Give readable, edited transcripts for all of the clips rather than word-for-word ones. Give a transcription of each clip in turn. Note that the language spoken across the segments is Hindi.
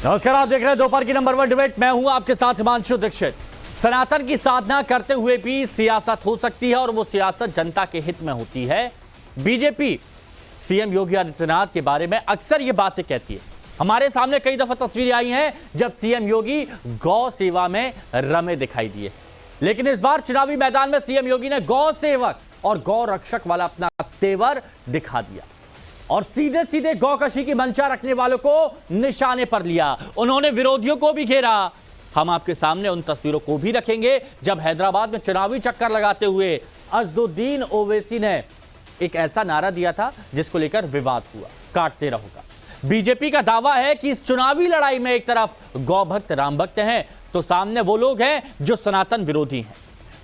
नमस्कार, आप देख रहे हैं दोपहर की नंबर 1 डिबेट। मैं हूं आपके साथ हिमांशु दीक्षित। सनातन की साधना करते हुए भी सियासत हो सकती है और वो सियासत जनता के हित में होती है। बीजेपी सीएम योगी आदित्यनाथ के बारे में अक्सर ये बातें कहती है। हमारे सामने कई दफा तस्वीरें आई हैं जब सीएम योगी गौ सेवा में रमे दिखाई दिए, लेकिन इस बार चुनावी मैदान में सीएम योगी ने गौ सेवक और गौ रक्षक वाला अपना तेवर दिखा दिया और सीधे सीधे गौकशी की मंशा रखने वालों को निशाने पर लिया। उन्होंने विरोधियों को भी घेरा। हम आपके सामने उन तस्वीरों को भी रखेंगे जब हैदराबाद में चुनावी चक्कर लगाते हुए अज़दुद्दीन ओवैसी ने एक ऐसा नारा दिया था जिसको लेकर विवाद हुआ, काटते रहोगा। बीजेपी का दावा है कि इस चुनावी लड़ाई में एक तरफ गौ भक्त राम भक्त हैं तो सामने वो लोग हैं जो सनातन विरोधी हैं,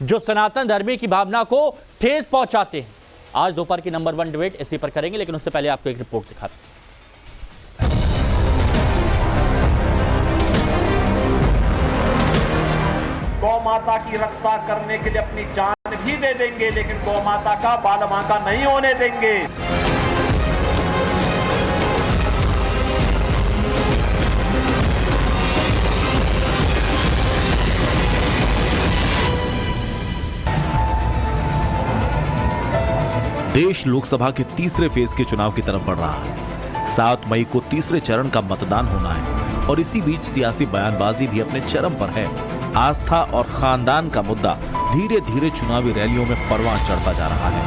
जो सनातन धर्म की भावना को ठेस पहुंचाते हैं। आज दोपहर की नंबर 1 डिबेट इसी पर करेंगे, लेकिन उससे पहले आपको एक रिपोर्ट दिखाते हैं। गौ माता की रक्षा करने के लिए अपनी जान भी दे देंगे, लेकिन गौ माता का बाल बांका नहीं होने देंगे। देश लोकसभा के तीसरे फेज के चुनाव की तरफ बढ़ रहा है। 7 मई को तीसरे चरण का मतदान होना है और इसी बीच सियासी बयानबाजी भी अपने चरम पर है। आस्था और खानदान का मुद्दा धीरे धीरे चुनावी रैलियों में परवान चढ़ता जा रहा है।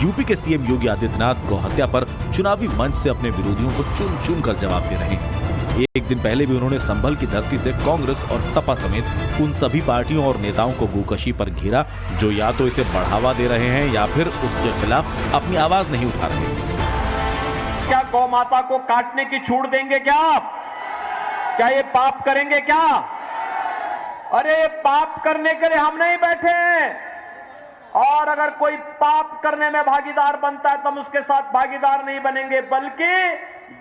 यूपी के सीएम योगी आदित्यनाथ गौ हत्या पर चुनावी मंच से अपने विरोधियों को चुन चुन कर जवाब दे रहे हैं। एक दिन पहले भी उन्होंने संभल की धरती से कांग्रेस और सपा समेत उन सभी पार्टियों और नेताओं को गोकशी पर घेरा जो या तो इसे बढ़ावा दे रहे हैं या फिर उसके खिलाफ अपनी आवाज नहीं उठा रहे। क्या गौ माता को काटने की छूट देंगे क्या आप? क्या ये पाप करेंगे क्या? अरे ये पाप करने के लिए हम नहीं बैठे हैं, और अगर कोई पाप करने में भागीदार बनता है तो हम उसके साथ भागीदार नहीं बनेंगे, बल्कि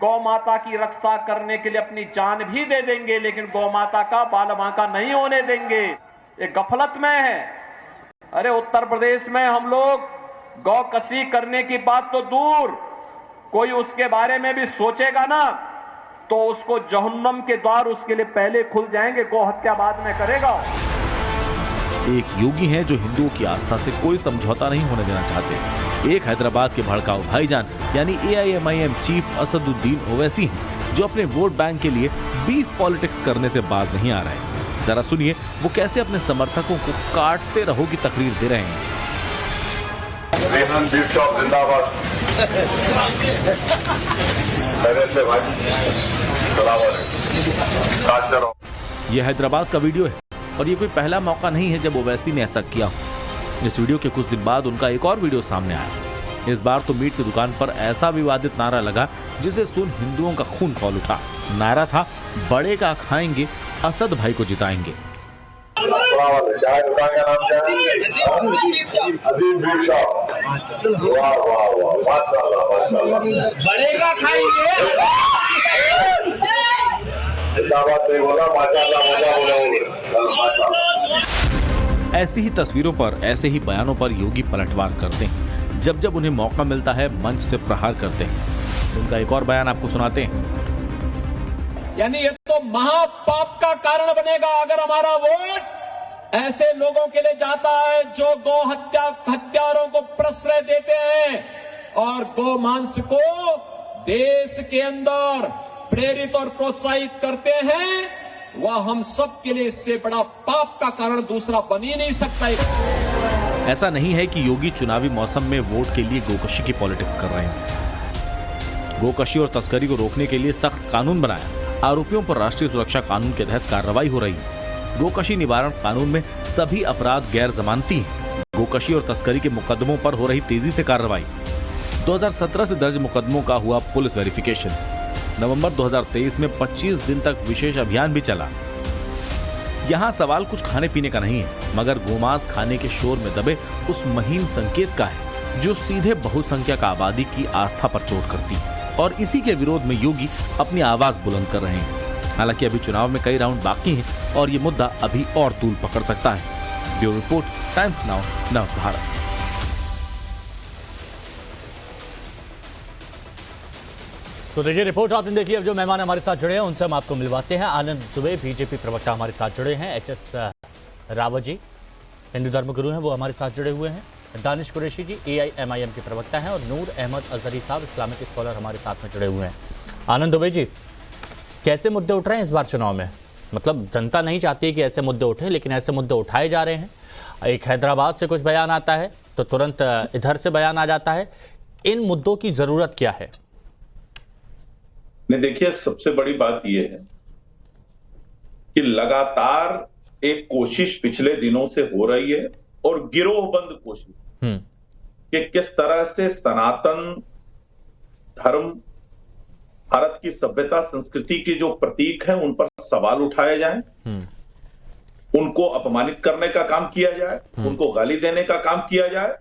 गौ माता की रक्षा करने के लिए अपनी जान भी दे देंगे, लेकिन गौ माता का बाल बांका नहीं होने देंगे। ये गफलत में है। अरे उत्तर प्रदेश में हम लोग गौकशी करने की बात तो दूर, कोई उसके बारे में भी सोचेगा ना तो उसको जहन्नम के द्वार उसके लिए पहले खुल जाएंगे, गौ हत्या बाद में करेगा। एक योगी हैं जो हिंदुओं की आस्था से कोई समझौता नहीं होने देना चाहते। एक हैदराबाद के भड़काऊ भाईजान यानी AIMIM चीफ असदुद्दीन ओवैसी हैं जो अपने वोट बैंक के लिए बीफ पॉलिटिक्स करने से बाज नहीं आ रहे। जरा सुनिए वो कैसे अपने समर्थकों को काटते रहो की तकरीर दे रहे हैं। ये हैदराबाद का वीडियो है और ये कोई पहला मौका नहीं है जब ओवैसी ने ऐसा किया। इस वीडियो के कुछ दिन बाद उनका एक और वीडियो सामने आया। इस बार तो मीट की दुकान पर ऐसा विवादित नारा लगा जिसे सुन हिंदुओं का खून खौल उठा। नारा था, बड़े का खाएंगे, असद भाई को जिताएंगे। बड़े का खाएंगे। ऐसी ही तस्वीरों पर, ऐसे ही बयानों पर योगी पलटवार करते हैं। जब जब उन्हें मौका मिलता है मंच से प्रहार करते हैं। उनका एक और बयान आपको सुनाते हैं। यानी ये तो महापाप का कारण बनेगा अगर हमारा वोट ऐसे लोगों के लिए जाता है जो गौ हत्यारों को प्रश्रय देते हैं और गौ मांस को देश के अंदर प्रेरित और प्रोत्साहित करते हैं। वह हम सब के लिए इससे बड़ा पाप का कारण दूसरा बन ही नहीं सकता। ऐसा नहीं है कि योगी चुनावी मौसम में वोट के लिए गोकशी की पॉलिटिक्स कर रहे हैं। गोकशी और तस्करी को रोकने के लिए सख्त कानून बनाया। आरोपियों पर राष्ट्रीय सुरक्षा कानून के तहत कार्रवाई हो रही है। गोकशी निवारण कानून में सभी अपराध गैर जमानती हैं। गोकशी और तस्करी के मुकदमों पर हो रही तेजी से कार्रवाई। 2017 से दर्ज मुकदमों का हुआ पुलिस वेरिफिकेशन। नवंबर 2023 में 25 दिन तक विशेष अभियान भी चला। यहाँ सवाल कुछ खाने पीने का नहीं है, मगर गोमांस खाने के शोर में दबे उस महीन संकेत का है जो सीधे बहुसंख्यक आबादी की आस्था पर चोट करती है। और इसी के विरोध में योगी अपनी आवाज बुलंद कर रहे हैं। हालांकि अभी चुनाव में कई राउंड बाकी हैं और ये मुद्दा अभी और तूल पकड़ सकता है। ब्यूरो रिपोर्ट, टाइम्स नाउ, नव भारत। तो देखिए रिपोर्ट आपने देख ली। अब जो मेहमान हमारे साथ जुड़े हैं उनसे हम आपको मिलवाते हैं। आनंद दुबे बीजेपी प्रवक्ता हमारे साथ जुड़े हैं। एचएस रावत जी हिंदू धर्मगुरु हैं, वो हमारे साथ जुड़े हुए हैं। दानिश कुरैशी जी एआईएमआईएम के प्रवक्ता हैं और नूर अहमद अजहरी साहब इस्लामिक स्कॉलर हमारे साथ में जुड़े हुए हैं। आनंद दुबे जी, कैसे मुद्दे उठ रहे हैं इस बार चुनाव में? मतलब जनता नहीं चाहती कि ऐसे मुद्दे उठे, लेकिन ऐसे मुद्दे उठाए जा रहे हैं। एक हैदराबाद से कुछ बयान आता है तो तुरंत इधर से बयान आ जाता है। इन मुद्दों की जरूरत क्या है? नहीं, देखिए सबसे बड़ी बात यह है कि लगातार एक कोशिश पिछले दिनों से हो रही है और गिरोहबंद कोशिश कि किस तरह से सनातन धर्म, भारत की सभ्यता संस्कृति के जो प्रतीक हैं उन पर सवाल उठाए जाएं, उनको अपमानित करने का काम किया जाए, उनको गाली देने का काम किया जाए।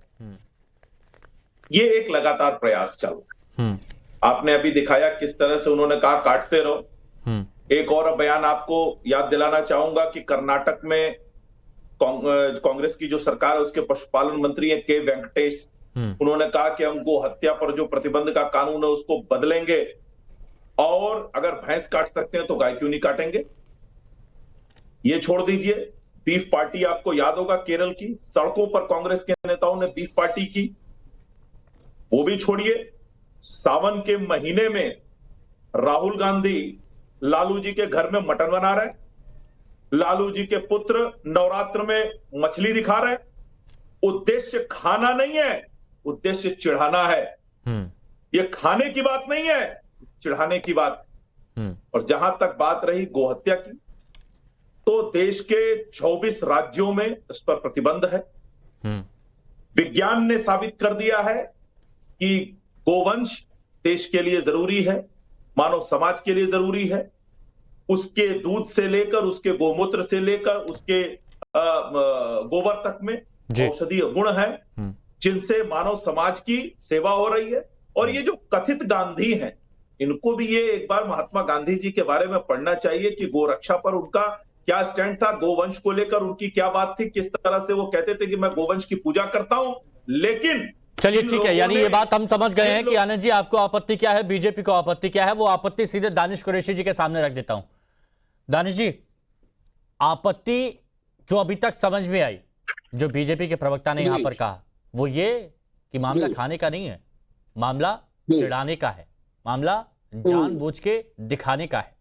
ये एक लगातार प्रयास चल रहा है। आपने अभी दिखाया किस तरह से उन्होंने कहा काटते रहो। एक और बयान आपको याद दिलाना चाहूंगा कि कर्नाटक में कांग्रेस की जो सरकार है उसके पशुपालन मंत्री है के वेंकटेश, उन्होंने कहा कि हम गो हत्या पर जो प्रतिबंध का कानून है उसको बदलेंगे और अगर भैंस काट सकते हैं तो गाय क्यों नहीं काटेंगे। ये छोड़ दीजिए, बीफ पार्टी आपको याद होगा केरल की, सड़कों पर कांग्रेस के नेताओं ने बीफ पार्टी की, वो भी छोड़िए। सावन के महीने में राहुल गांधी लालू जी के घर में मटन बना रहे, लालू जी के पुत्र नवरात्र में मछली दिखा रहे। उद्देश्य खाना नहीं है, उद्देश्य चिढ़ाना है। ये खाने की बात नहीं है, चिढ़ाने की बात। और जहां तक बात रही गोहत्या की, तो देश के 24 राज्यों में इस पर प्रतिबंध है। विज्ञान ने साबित कर दिया है कि गोवंश देश के लिए जरूरी है, मानव समाज के लिए जरूरी है। उसके दूध से लेकर, उसके गोमूत्र से लेकर, उसके गोबर तक में औषधीय गुण हैं जिनसे मानव समाज की सेवा हो रही है। और ये जो कथित गांधी हैं, इनको भी ये एक बार महात्मा गांधी जी के बारे में पढ़ना चाहिए कि गोरक्षा पर उनका क्या स्टैंड था, गोवंश को लेकर उनकी क्या बात थी, किस तरह से वो कहते थे कि मैं गोवंश की पूजा करता हूं। लेकिन चलिए ठीक है, यानी ये बात हम समझ गए हैं कि आनंद जी आपको आपत्ति क्या है, बीजेपी को आपत्ति क्या है। वो आपत्ति सीधे दानिश कुरैशी जी के सामने रख देता हूं। दानिश जी, आपत्ति जो अभी तक समझ में आई, जो बीजेपी के प्रवक्ता ने यहां पर कहा, वो ये कि मामला खाने का नहीं है, मामला चिढ़ाने का है, मामला जानबूझ के दिखाने का है।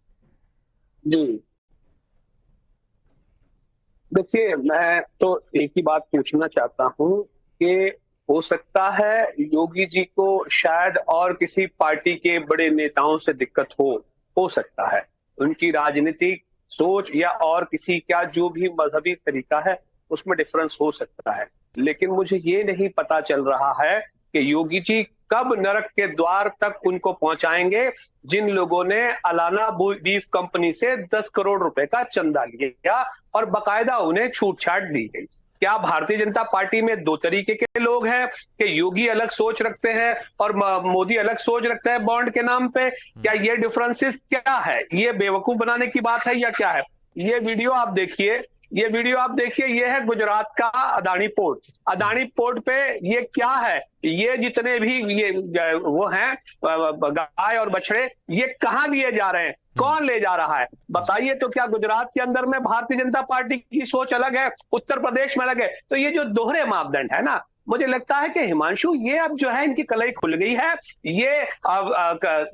देखिए, मैं तो एक ही बात पूछना चाहता हूं कि हो सकता है योगी जी को शायद और किसी पार्टी के बड़े नेताओं से दिक्कत हो सकता है, उनकी राजनीतिक सोच या और किसी का जो भी मजहबी तरीका है उसमें डिफरेंस हो सकता है। लेकिन मुझे ये नहीं पता चल रहा है कि योगी जी कब नरक के द्वार तक उनको पहुंचाएंगे जिन लोगों ने अलाना बीफ कंपनी से 10 करोड़ रुपए का चंदा लिया और बकायदा उन्हें छूट छाट दी गई। क्या भारतीय जनता पार्टी में दो तरीके के लोग हैं कि योगी अलग सोच रखते हैं और मोदी अलग सोच रखता है बॉन्ड के नाम पे? क्या ये डिफरेंसेस क्या है? ये बेवकूफ बनाने की बात है या क्या है? ये वीडियो आप देखिए, ये है गुजरात का अदानी पोर्ट। अदानी पोर्ट पे ये क्या है? ये जितने भी ये वो हैं गाय और बछड़े, ये कहाँ लिए जा रहे हैं? कौन ले जा रहा है? बताइए। तो क्या गुजरात के अंदर में भारतीय जनता पार्टी की सोच अलग है, उत्तर प्रदेश में अलग है? तो ये जो दोहरे मापदंड है ना, मुझे लगता है कि हिमांशु ये अब जो है इनकी कलई खुल गई है। ये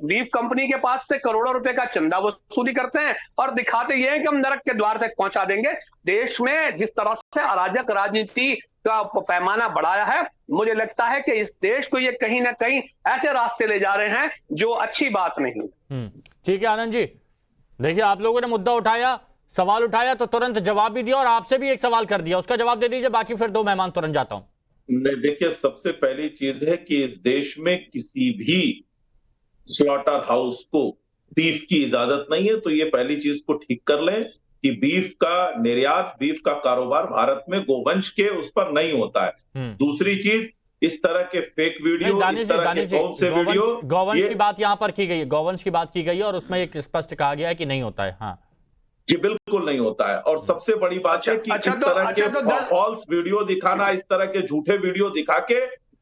बीफ कंपनी के पास से करोड़ों रुपए का चंदा वसूली करते हैं और दिखाते ये हैं कि हम नरक के द्वार तक पहुंचा देंगे। देश में जिस तरह से अराजक राजनीति का पैमाना बढ़ाया है, मुझे लगता है कि इस देश को ये कहीं ना कहीं ऐसे रास्ते ले जा रहे हैं जो अच्छी बात नहीं। ठीक है आनंद जी, देखिए आप लोगों ने मुद्दा उठाया, सवाल उठाया तो तुरंत जवाब भी दिया और आपसे भी एक सवाल कर दिया, उसका जवाब दे दीजिए, बाकी फिर दो मेहमान तुरंत जाता हूं। देखिए, सबसे पहली चीज है कि इस देश में किसी भी स्लॉटर हाउस को बीफ की इजाजत नहीं है, तो ये पहली चीज को ठीक कर लें कि बीफ का निर्यात, बीफ का कारोबार भारत में गोवंश के उस पर नहीं होता है। दूसरी चीज, इस तरह के फेक वीडियो, इस तरह के कौन से वीडियो, गोवंश की बात यहां पर की गई है, गोवंश की बात की गई है और उसमें एक स्पष्ट कहा गया है कि नहीं होता है। हाँ जी, बिल्कुल नहीं होता है। और सबसे बड़ी बात है कि इस तरह के फॉल्स वीडियो दिखाना, इस तरह के झूठे वीडियो दिखा के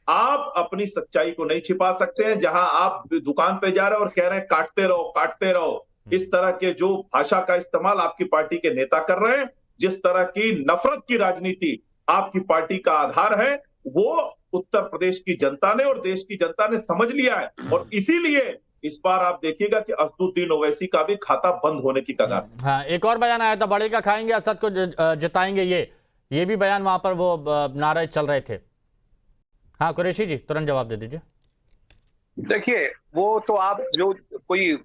आप अपनी सच्चाई को नहीं छिपा सकते हैं। जहां आप दुकान पे जा रहे हैं और कह रहे हैं काटते रहो काटते रहो, इस तरह के जो भाषा का इस्तेमाल आपकी पार्टी के नेता कर रहे हैं, जिस तरह की नफरत की राजनीति आपकी पार्टी का आधार है, वो उत्तर प्रदेश की जनता ने और देश की जनता ने समझ लिया है। और इसीलिए इस बार आप देखिएगा कि असदुद्दीन ओवैसी का भी खाता बंद होने की कगार। हाँ, एक और बयान आया था, बड़े का खाएंगे असद को जिताएंगे, ये भी बयान वहां पर वो नारे चल रहे थे। हाँ कुरैशी जी, तुरंत जवाब दे दीजिए। देखिए, वो तो आप जो कोई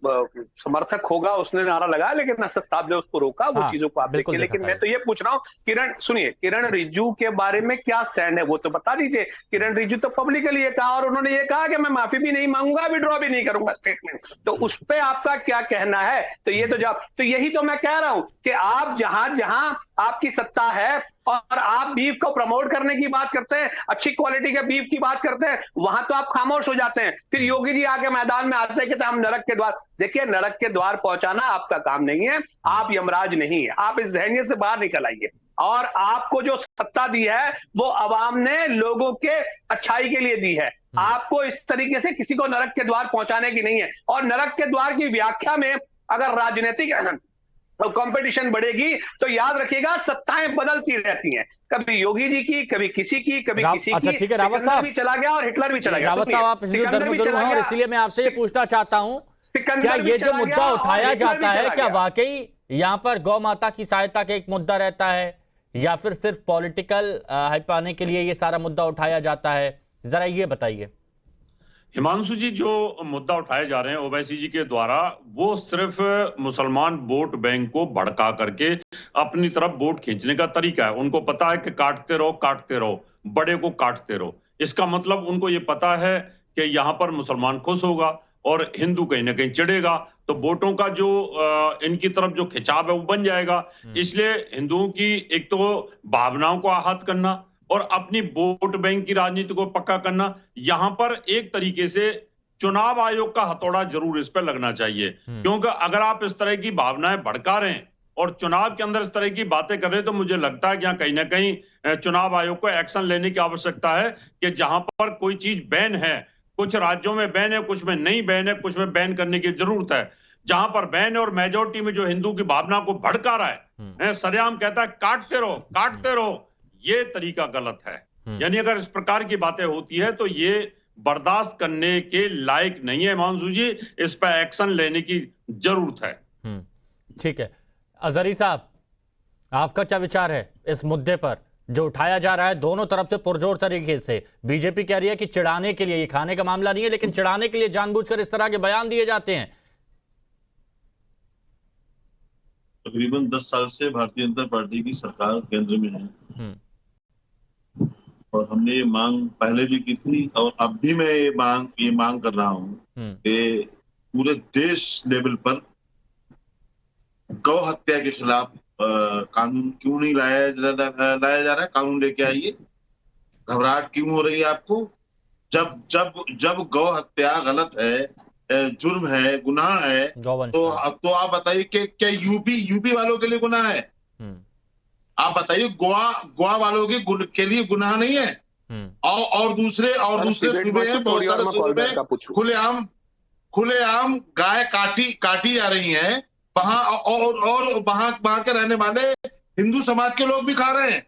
समर्थक होगा उसने नारा लगाया, लेकिन असद साहब ने उसको रोका, वो चीजों को आप देखिए। लेकिन मैं तो ये पूछ रहा हूँ, किरण रिजिजू के बारे में क्या स्टैंड है वो तो बता दीजिए। किरण रिजिजू तो पब्लिकली ये कहा, और उन्होंने ये कहा कि मैं माफी भी नहीं मांगूंगा, विड्रॉ भी नहीं करूंगा स्टेटमेंट। तो उस पर आपका क्या कहना है? तो ये तो जब, तो यही तो मैं कह रहा हूं कि आप जहां जहां आपकी सत्ता है और आप बीफ को प्रमोट करने की बात करते हैं, अच्छी क्वालिटी के बीफ की बात करते हैं, वहां तो आप खामोश हो जाते हैं। फिर योगी जी आके मैदान में आते हैं कि हम नरक के द्वार, देखिए नरक के द्वार पहुंचाना आपका काम नहीं है, आप यमराज नहीं है, आप इस जहनियत से बाहर निकल आइए। और आपको जो सत्ता दी है वो अवाम ने लोगों के अच्छाई के लिए दी है, आपको इस तरीके से किसी को नरक के द्वार पहुंचाने की नहीं है। और नरक के द्वार की व्याख्या में अगर राजनीतिक कंपटीशन बढ़ेगी तो याद रखिएगा सत्ताएं बदलती रहती हैं, कभी योगी जी की, कभी किसी की, कभी किसी की। अच्छा ठीक है, रावत साहब भी चला गया और हिटलर भी चला गया। रावत साहब, आप हिंदू धर्मगुरु हैं और इसलिए मैं आपसे ये पूछना चाहता हूं, क्या ये जो मुद्दा उठाया जाता है, क्या वाकई यहाँ पर गौ माता की सहायता का एक मुद्दा रहता है, या फिर सिर्फ पॉलिटिकल हाइप पाने के लिए ये सारा मुद्दा उठाया जाता है? जरा ये बताइए। हिमांशु जी, जो मुद्दा उठाए जा रहे हैं ओवैसी जी के द्वारा, वो सिर्फ मुसलमान वोट बैंक को भड़का करके अपनी तरफ वोट खींचने का तरीका है। उनको पता है कि काटते रहो, बड़े को काटते रहो। इसका मतलब उनको ये पता है कि यहाँ पर मुसलमान खुश होगा और हिंदू कहीं ना कहीं चिढ़ेगा, तो वोटों का जो इनकी तरफ जो खिंचाव है वो बन जाएगा। इसलिए हिंदुओं की एक तो भावनाओं को आहत करना और अपनी वोट बैंक की राजनीति को पक्का करना, यहां पर एक तरीके से चुनाव आयोग का हथौड़ा जरूर इस पर लगना चाहिए। क्योंकि अगर आप इस तरह की भावनाएं भड़का रहे हैं और चुनाव के अंदर इस तरह की बातें कर रहे हैं, तो मुझे लगता है कि यहाँ कहीं ना कहीं चुनाव आयोग को एक्शन लेने की आवश्यकता है कि जहां पर कोई चीज बैन है, कुछ राज्यों में बैन है, कुछ में नहीं बैन है, कुछ में बैन करने की जरूरत है। जहां पर बैन है और मेजोरिटी में जो हिंदू की भावना को भड़का रहा है, सरेआम कहता है काटते रहो, ये तरीका गलत है। यानी अगर इस प्रकार की बातें होती है तो ये बर्दाश्त करने के लायक नहीं है हिमांशु जी, इस पर एक्शन लेने की जरूरत है। ठीक है, अजहरी साहब, आपका क्या विचार है इस मुद्दे पर जो उठाया जा रहा है दोनों तरफ से पुरजोर तरीके से? बीजेपी कह रही है कि चिढ़ाने के लिए, ये खाने का मामला नहीं है, लेकिन चिढ़ाने के लिए जानबूझकर इस तरह के बयान दिए जाते हैं। तकरीबन 10 साल से भारतीय जनता पार्टी की सरकार केंद्र में है और हमने ये मांग पहले भी की थी और अब भी मैं ये मांग कर रहा हूँ कि पूरे देश लेवल पर गौ हत्या के खिलाफ कानून क्यों नहीं लाया जा रहा है। कानून लेके आइए। घबराहट क्यों हो रही है आपको? जब गौ हत्या गलत है, जुर्म है, गुनाह है, तो आप बताइए कि क्या यूपी वालों के लिए गुनाह है? आप बताइए, गोवा वालों के लिए गुनाह नहीं है? और दूसरे सूबे हैं, बहुत सारे सूबे में खुलेआम गाय काटी जा रही हैं वहां, और वहां के रहने वाले हिंदू समाज के लोग भी खा रहे हैं,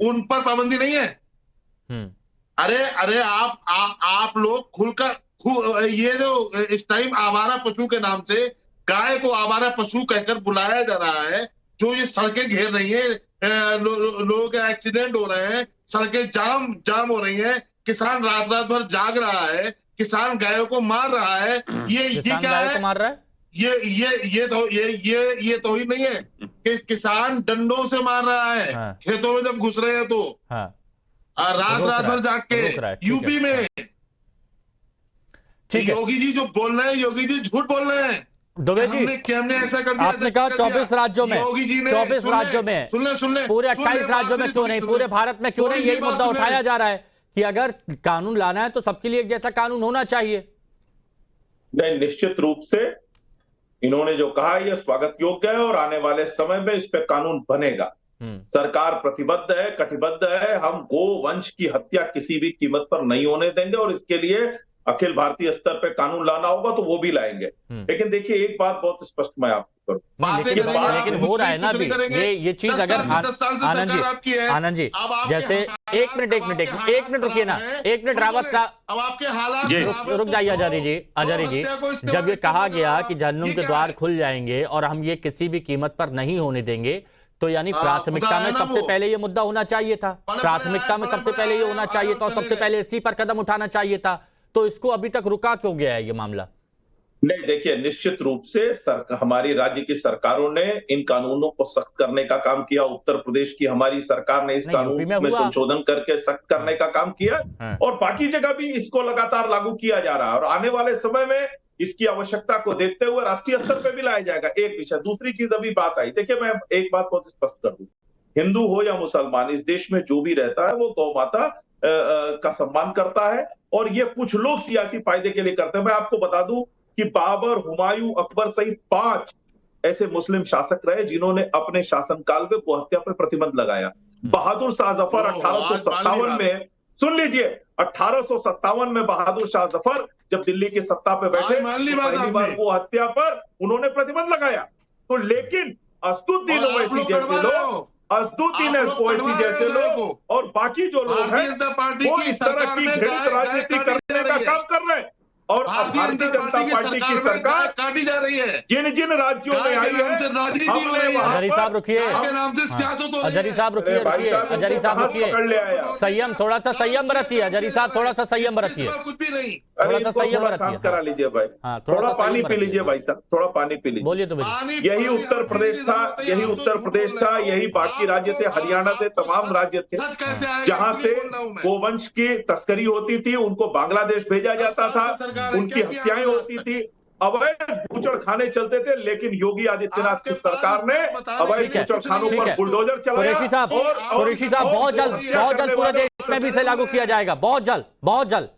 उन पर पाबंदी नहीं है। अरे आप लोग खुलकर, ये जो इस टाइम आवारा पशु के नाम से गाय को आवारा पशु कहकर बुलाया जा रहा है, जो ये सड़कें घेर रही है, लोग एक्सीडेंट हो रहे हैं, सड़कें जाम हो रही हैं, किसान रात भर जाग रहा है, किसान गायों को मार रहा है। ये क्या है? मार रहा है? ये तो ही नहीं है कि किसान डंडों से मार रहा है। हाँ। खेतों में जब घुस रहे हैं तो हाँ। रात भर जाग के यूपी में। योगी जी जो बोल रहे हैं, योगी जी झूठ बोल रहे हैं। दुबे जी, हमने ऐसा कर दिया, आपने कहा 24 राज्यों में, 24 राज्यों में, सुन ले पूरे 28 राज्यों में क्यों नहीं, पूरे भारत में क्यों नहीं? यही मुद्दा उठाया जा रहा है कि अगर कानून लाना है तो सबके लिए एक जैसा कानून होना चाहिए। नहीं, निश्चित रूप से इन्होंने जो कहा यह स्वागत योग्य है और आने वाले समय में इस पे कानून बनेगा। सरकार प्रतिबद्ध है, कटिबद्ध है। हम गो वंश की हत्या किसी भी कीमत पर नहीं होने देंगे और इसके लिए अखिल भारतीय स्तर पे कानून लाना होगा तो वो भी लाएंगे। लेकिन देखिए एक बात बहुत स्पष्ट मैं आपको करूं, लेकिन हो रहा है ना अभी ये चीज। अगर आनंद जी जैसे एक मिनट रुकिए ना, एक मिनट रावत साहब, अब आपके हालात रुक जाइए आचार्य जी। जब ये कहा गया कि जहन्नुम के द्वार खुल जाएंगे और हम ये किसी भी कीमत पर नहीं होने देंगे, तो यानी प्राथमिकता में सबसे पहले ये मुद्दा होना चाहिए था, प्राथमिकता में सबसे पहले ये होना चाहिए था और सबसे पहले इसी पर कदम उठाना चाहिए था। तो इसको अभी तक रुका क्यों गया है ये मामला? नहीं, देखिए निश्चित रूप से हमारी राज्य की सरकारों ने इन कानूनों को सख्त करने का काम किया। उत्तर प्रदेश की हमारी सरकार ने इस कानून में संशोधन करके सख्त करने का काम किया और बाकी जगह भी इसको लगातार लागू किया जा रहा है और आने वाले समय में इसकी आवश्यकता को देखते हुए राष्ट्रीय स्तर पर भी लाया जाएगा। एक विषय, दूसरी चीज अभी बात आई, देखिए मैं एक बात बहुत स्पष्ट कर दूं, हिंदू हो या मुसलमान, इस देश में जो भी रहता है वो गौ माता का सम्मान करता है और ये कुछ लोग सियासी फायदे के लिए करते हैं। मैं आपको बता दूं कि बाबर, हुमायूं, अकबर सहित 5 ऐसे मुस्लिम शासक रहे जिन्होंने अपने शासनकाल में गोहत्या पर प्रतिबंध लगाया। बहादुर शाह जफर 1857 में, सुन लीजिए, 1857 में बहादुर शाह जफर जब दिल्ली की सत्ता पे बैठे पहली बार गोहत्या पर उन्होंने प्रतिबंध लगाया। तो लेकिन असदुद्दीन ओवैसी जैसे लोग, असदुद्दीन ओवैसी जैसे लोग और बाकी जो लोग हैं वो इस तरह की घृणित राजनीति करने का काम कर रहे हैं और भारतीय जनता पार्टी की सरकार काटी जा रही है। जिन राज्यों में आई है, अजहरी साहब रुकिए, अजहरी साहब रुकिए, अजहरी साहब रुकिए, संयम, थोड़ा सा संयम बरतिए अजहरी साहब, थोड़ा सा संयम बरतिए, थोड़ा सा संयम बरतिए, करा लीजिए भाई, थोड़ा पानी पी लीजिए भाई साहब, थोड़ा पानी पी लीजिए। बोलिए तो यही उत्तर प्रदेश था, यही उत्तर प्रदेश था, यही बाकी राज्य थे, हरियाणा थे, तमाम राज्य थे जहां से गोवंश की तस्करी होती थी, उनको बांग्लादेश भेजा जाता था, उनकी हत्याएं होती थी, अवैध बूचड़खाने चलते थे। लेकिन योगी आदित्यनाथ की सरकार ने अवैध बूचड़खानों पर बुलडोजर चलाया। कुरैशी साहब बहुत जल्द पूरे देश में भी इसे लागू किया जाएगा, बहुत जल्द।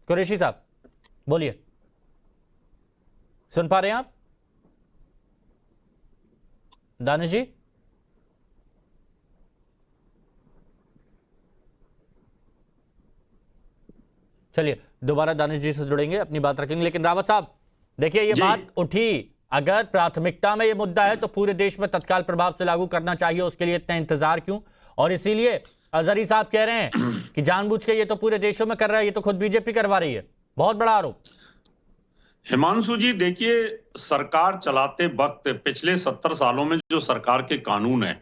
कुरैशी साहब बोलिए, सुन पा रहे हैं आप? दानिश जी, चलिए दोबारा दानिश जी से जुड़ेंगे, अपनी बात रखेंगे। लेकिन रावत साहब देखिए, ये बात उठी, अगर प्राथमिकता में ये मुद्दा है तो पूरे देश में तत्काल प्रभाव से लागू करना चाहिए, उसके लिए इतना इंतजार क्यों? और इसीलिए अजहरी साहब कह रहे हैं कि जानबूझ के ये तो पूरे देशों में कर रहा है, ये तो खुद बीजेपी करवा रही है। बहुत बड़ा आरोप। हिमांशु जी देखिए, सरकार चलाते वक्त पिछले 70 सालों में जो सरकार के कानून है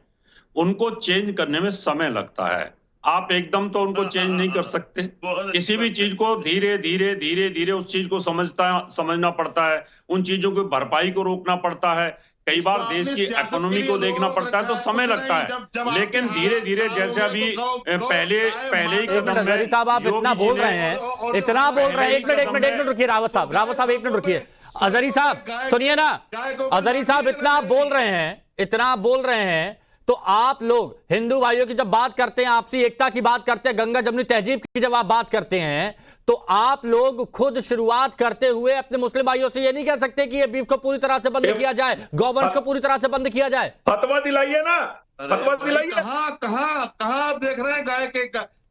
उनको चेंज करने में समय लगता है। आप एकदम तो उनको चेंज नहीं कर सकते, किसी भी चीज को धीरे धीरे उस चीज को समझना पड़ता है, उन चीजों की भरपाई को रोकना पड़ता है, कई बार देश की इकोनॉमी को देखना पड़ता है, तो समय लगता है। लेकिन धीरे धीरे जैसे अभी पहले ही कदम में साहब आप इतना बोल रहे हैं, एक मिनट रुकिए रावत साहब एक मिनट रुकिए। अजहरी साहब सुनिए ना, अजहरी साहब इतना बोल रहे हैं तो आप लोग हिंदू भाइयों की जब बात करते हैं, आपसी एकता की बात करते हैं, गंगा जमुनी तहजीब की जब आप बात करते हैं, तो आप लोग खुद शुरुआत करते हुए अपने मुस्लिम भाइयों से ये नहीं कह सकते कि ये बीफ को पूरी तरह से बंद किया जाए, गौवंश को पूरी तरह से बंद किया जाए? फतवा दिलाइए ना, फतवा दिलाइए। कहां देख रहे हैं गाय के?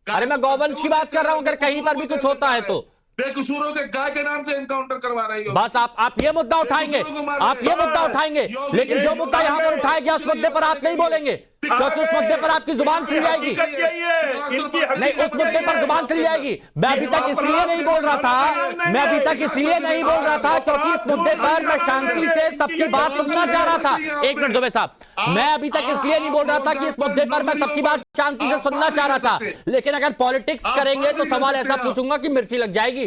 अरे मैं गौवंश की बात कर रहा हूं, अगर कहीं पर भी कुछ होता है तो बेकसूरों के गाय के नाम से एनकाउंटर करवा रही हो। बस आप ये मुद्दा उठाएंगे, लेकिन जो मुद्दा यहां पर उठाया गया उस मुद्दे पर आप नहीं बोलेंगे, क्योंकि उस मुद्दे पर आपकी जुबान सिल जाएगी। नहीं, उस मुद्दे पर जुबान सिल जाएगी। मैं अभी तक इसलिए नहीं बोल रहा था क्योंकि इस मुद्दे पर मैं शांति से सबकी बात सुनना चाह रहा था। एक मिनट दुबे साहब, मैं अभी तक इसलिए नहीं बोल रहा था कि इस मुद्दे पर मैं सबकी बात शांति से सुनना चाह रहा था, लेकिन अगर पॉलिटिक्स करेंगे तो सवाल ऐसा पूछूंगा कि मिर्ची लग जाएगी।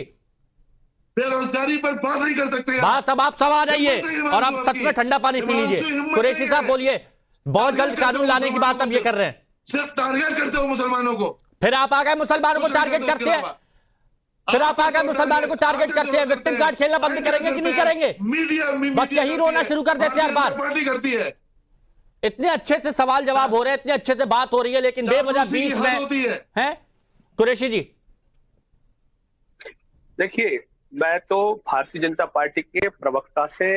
बेरोजगारी पर बात नहीं कर सकते। बात अब आप सब आ जाइए और आप सच में ठंडा पानी पी लीजिए। कुरैशी साहब बोलिए, बहुत जल्द कानून लाने की बात अब ये कर रहे हैं। सिर्फ टारगेट करते हो मुसलमानों को, फिर आप आ गए मुसलमानों को टारगेट करते हैं, विक्टिम कार्ड खेलना बंद करेंगे कि नहीं करेंगे? मीडिया बस यही रोना शुरू कर देते हैं हर बार। पार्टी करती है, इतने अच्छे से सवाल जवाब हो रहे हैं, इतने अच्छे से बात हो रही है, लेकिन बेवजह बीच में है। कुरैशी जी देखिए, मैं तो भारतीय जनता पार्टी के प्रवक्ता से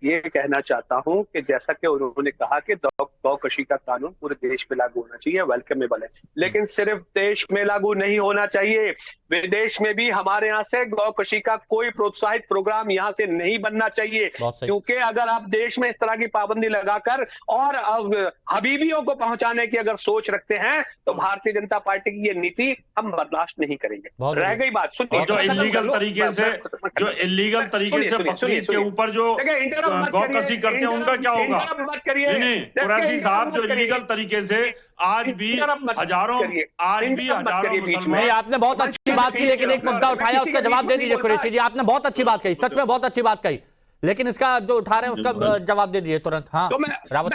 ये कहना चाहता हूं कि जैसा कि उन्होंने कहा कि गौकशी का कानून पूरे देश में लागू होना चाहिए, वेलकमेबल है, लेकिन सिर्फ देश में लागू नहीं होना चाहिए, विदेश में भी हमारे यहाँ से गौकशी का कोई प्रोत्साहित प्रोग्राम यहाँ से नहीं बनना चाहिए, क्योंकि अगर आप देश में इस तरह की पाबंदी लगाकर और हबीबियों को पहुंचाने की अगर सोच रखते हैं तो भारतीय जनता पार्टी की ये नीति हम बर्दाश्त नहीं करेंगे। रह गई बात, सुनिए, जो इलीगल तरीके से बकरीद के ऊपर जो गौकशी करते हैं उनका क्या होगा? नहीं, कुरैशी साहब, जो इलीगल तरीके से आज भी हजारों नहीं, आपने बहुत अच्छी बात की, लेकिन एक मुद्दा उठाया, उसका जवाब दे दीजिए कुरैशी जी। आपने बहुत अच्छी बात कही, सच में बहुत अच्छी बात कही, लेकिन इसका जो उठा रहे हैं उसका जवाब दे दीजिए तुरंत। हाँ, तो मैं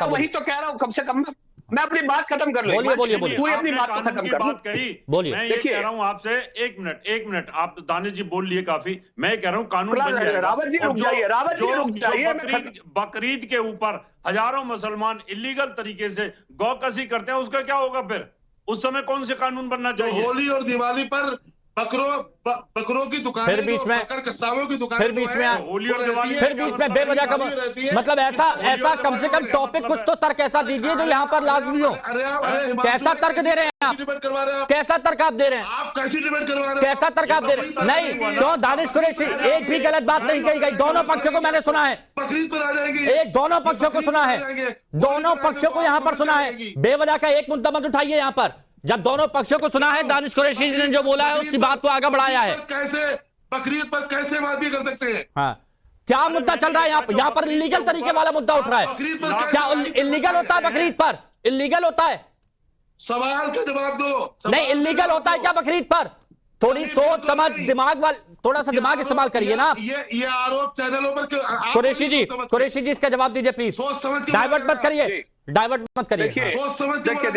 वही तो कह रहा हूँ, कम से कम मैं अपनी बात खत्म कर लूं। बोलिए पूरी अपनी बात तो खत्म कर बात कही। बोलिए। मैं ये कह रहा हूं आपसे, एक मिनट, आप दानिश जी बोल लिए काफी, मैं कह रहा हूं कानून बन जाएगा। रावत जी रुक जाइए, बकरीद के ऊपर हजारों मुसलमान इलीगल तरीके से गौकशी करते हैं, उसका क्या होगा फिर? उस समय कौन से कानून बनना चाहिए? होली और दिवाली पर बकरों की दुकानें, फिर बीच में कसाबों की दुकानें, फिर बीच में होली और दिवाली, फिर बीच में बेवजह का मतलब ऐसा कम से कम टॉपिक कुछ तो तर्क ऐसा दीजिए जो यहाँ पर लागू हो। कैसा तर्क दे रहे हैं आप? कैसा तर्क आप दे रहे हैं? आप कैसी डिबेट करवा रहे हैं? कैसा तर्क आप दे रहे हैं? नहीं, क्यों दानिश कुरैशी, एक भी गलत बात नहीं कही गई, दोनों पक्षों को मैंने सुना है, बकरीद पर आ जाएंगे, एक दोनों पक्षों को सुना है, दोनों पक्षों को यहाँ पर सुना है। बेवजह का एक मुद्दा मत उठाइए यहाँ पर। जब दोनों पक्षों को सुना है, दानिश कुरैशी ने जो बोला है उसकी बात को आगे बढ़ाया है। कैसे बकरीद पर कैसे बातें कर सकते हैं? हाँ, क्या मुद्दा चल रहा है यहाँ पर? इलीगल तरीके वाला मुद्दा उठ रहा है। क्या इलीगल होता है बकरीद पर? इलीगल होता है? सवाल का जवाब दो। नहीं, इलीगल होता है क्या बकरीद पर? थोड़ी सोच समझ दिमाग थोड़ा सा दिमाग इस्तेमाल करिए ना आप। ये आरोप चैनलों पर कुरैशी जी इसका जवाब दीजिए प्लीज। सोच समझ के डाइवर्ट मत करिए, डाइवर्ट मत करिए। सोच समझ देखिए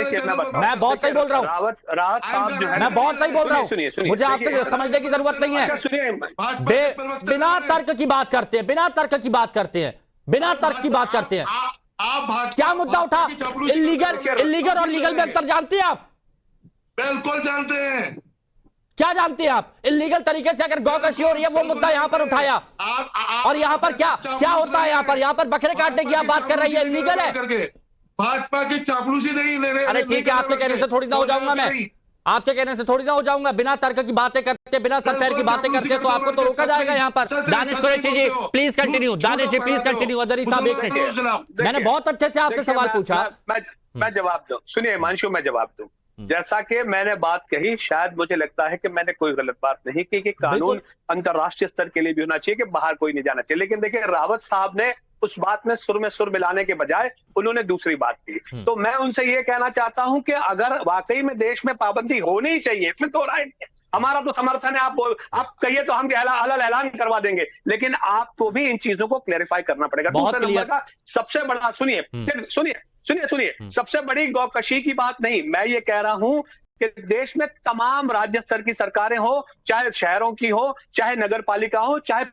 मैं बहुत सही बोल रहा हूँ, रावत साहब जो है, मैं बहुत सही बोल रहा हूँ, मुझे आपसे समझने की जरूरत नहीं है। बिना तर्क की बात करते हैं, बिना तर्क की बात करते हैं, बिना तर्क की बात करते हैं। आप क्या मुद्दा उठा? इलीगल और लीगल में अंतर जानते हैं आप? बिल्कुल जानते हैं। क्या जानते हैं आप? इलीगल तरीके से अगर गौकशी हो रही है वो मुद्दा यहाँ पर उठाया, और यहाँ पर क्या होता है? यहाँ पर बकरे काटने की आप बात कर रही है, इलीगल है। भाजपा की चापलूसी नहीं ले रहे। अरे ठीक है, आपके कहने से थोड़ी ना हो जाऊंगा मैं, आपके कहने से थोड़ी ना हो जाऊंगा। बिना तर्क की बातें करते, बिना सर पैर की बातें करते तो आपको तो रोका जाएगा यहाँ पर। Danish Qureshi ji please continue, Danish ji please continue. अदरी साहब एक मिनट, मैंने बहुत अच्छे से आपसे सवाल पूछा, मैं जवाब दूं। सुनिए हिमांशु, मैं जवाब दूं। जैसा कि मैंने बात कही, शायद मुझे लगता है कि मैंने कोई गलत बात नहीं की कि कानून अंतर्राष्ट्रीय स्तर के लिए भी होना चाहिए, कि बाहर कोई नहीं जाना चाहिए। लेकिन देखिए, रावत साहब ने उस बात में सुर मिलाने के बजाय उन्होंने दूसरी बात की। तो मैं उनसे ये कहना चाहता हूं कि अगर वाकई में देश में पाबंदी होनी चाहिए, इसमें तो राय हमारा तो समर्थन है। आप कहिए तो हम ऐलान करवा देंगे, लेकिन आपको भी इन चीजों को क्लैरिफाई करना पड़ेगा। दूसरे नंबर का सबसे बड़ा, सुनिए, सबसे बड़ी गौकशी की बात नहीं, मैं ये कह रहा हूं कि देश में तमाम राज्य स्तर की सरकारें हो, चाहे शहरों की हो, चाहे नगर पालिका हो, चाहे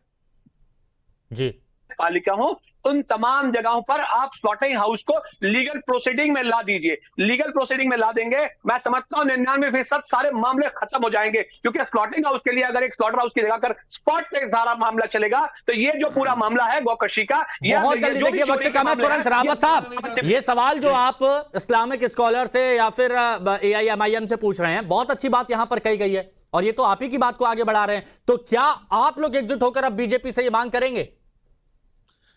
पालिका हो, उन तमाम जगहों पर आप स्लॉटिंग हाउस को लीगल प्रोसीडिंग में ला दीजिए। लीगल प्रोसीडिंग में ला देंगे, मैं समझता हूं 99% सारे मामले खत्म हो जाएंगे, क्योंकि स्लॉटिंग हाउस के लिए अगर एक स्लॉटर हाउस की जगह कर स्पॉट पे सारा मामला चलेगा, तो ये जो पूरा मामला है गौकशी का, बहुत जल्दी देखिए, वक्त कम है। तुरंत रावत साहब, ये सवाल जो आप इस्लामिक स्कॉलर से या फिर AIMIM से पूछ रहे हैं, बहुत अच्छी बात यहां पर कही गई है, और ये तो आप ही की बात को आगे बढ़ा रहे हैं। तो क्या आप लोग एकजुट होकर अब बीजेपी से ये मांग करेंगे?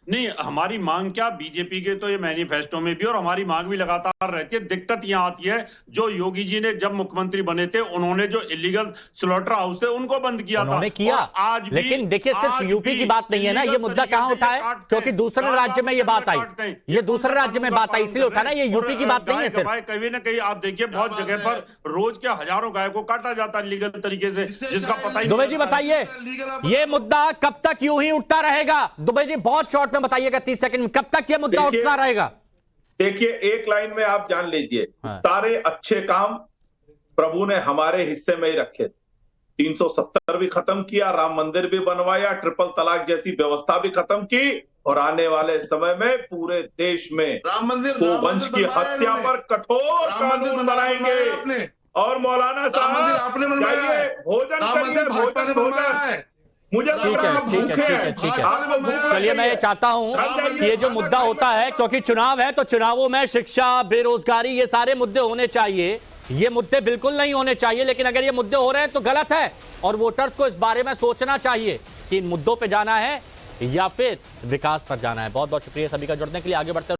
नहीं, हमारी मांग क्या, बीजेपी के तो ये मैनिफेस्टो में भी, और हमारी मांग भी लगातार रहती है। दिक्कत यहां आती है, जो योगी जी ने जब मुख्यमंत्री बने थे, उन्होंने जो इलीगल स्लॉटर हाउस थे उनको बंद किया था, किया आज भी, लेकिन देखिए सिर्फ यूपी की बात नहीं है ना, ये मुद्दा कहां उठा है? क्योंकि दूसरे राज्य में ये बात आई, ये दूसरे राज्य में बात आई, इसलिए उठा ना, ये यूपी की बात नहीं है सिर्फ। कहीं ना कहीं आप देखिए, बहुत जगह पर रोज के हजारों गाय को काटा जाता है लीगल तरीके से, जिसका पता ही। दुबे जी बताइए, ये मुद्दा कब तक यूं ही उठता रहेगा? दुबे जी बहुत शॉर्ट में बताइएगा, 30 सेकंड में, कब तक ये मुद्दा उठता रहेगा? देखिए, एक लाइन में आप जान लीजिए, सारे अच्छे काम प्रभु ने हमारे हिस्से में ही रखे। 370 भी खत्म किया, राम मंदिर भी बनवाया, ट्रिपल तलाक जैसी व्यवस्था भी खत्म की, और आने वाले समय में पूरे देश में राम मंदिर गोवंश की हत्या पर कठोर कानून बनाएंगे। और मौलाना साहब, जाइए भोजन करिए, भोजन मुझे लग रहा है ठीक है, भूखे ठीक है, हैं। ठीक है। हाल में भूख चलिए, लगी मैं ये है। चाहता हूं कि ये जो मुद्दा होता है, क्योंकि चुनाव है तो चुनावों में शिक्षा, बेरोजगारी, ये सारे मुद्दे होने चाहिए। ये मुद्दे बिल्कुल नहीं होने चाहिए, लेकिन अगर ये मुद्दे हो रहे हैं तो गलत है और वोटर्स को इस बारे में सोचना चाहिए कि इन मुद्दों पे जाना है या फिर विकास पर जाना है। बहुत बहुत शुक्रिया सभी का जुड़ने के लिए। आगे बढ़ते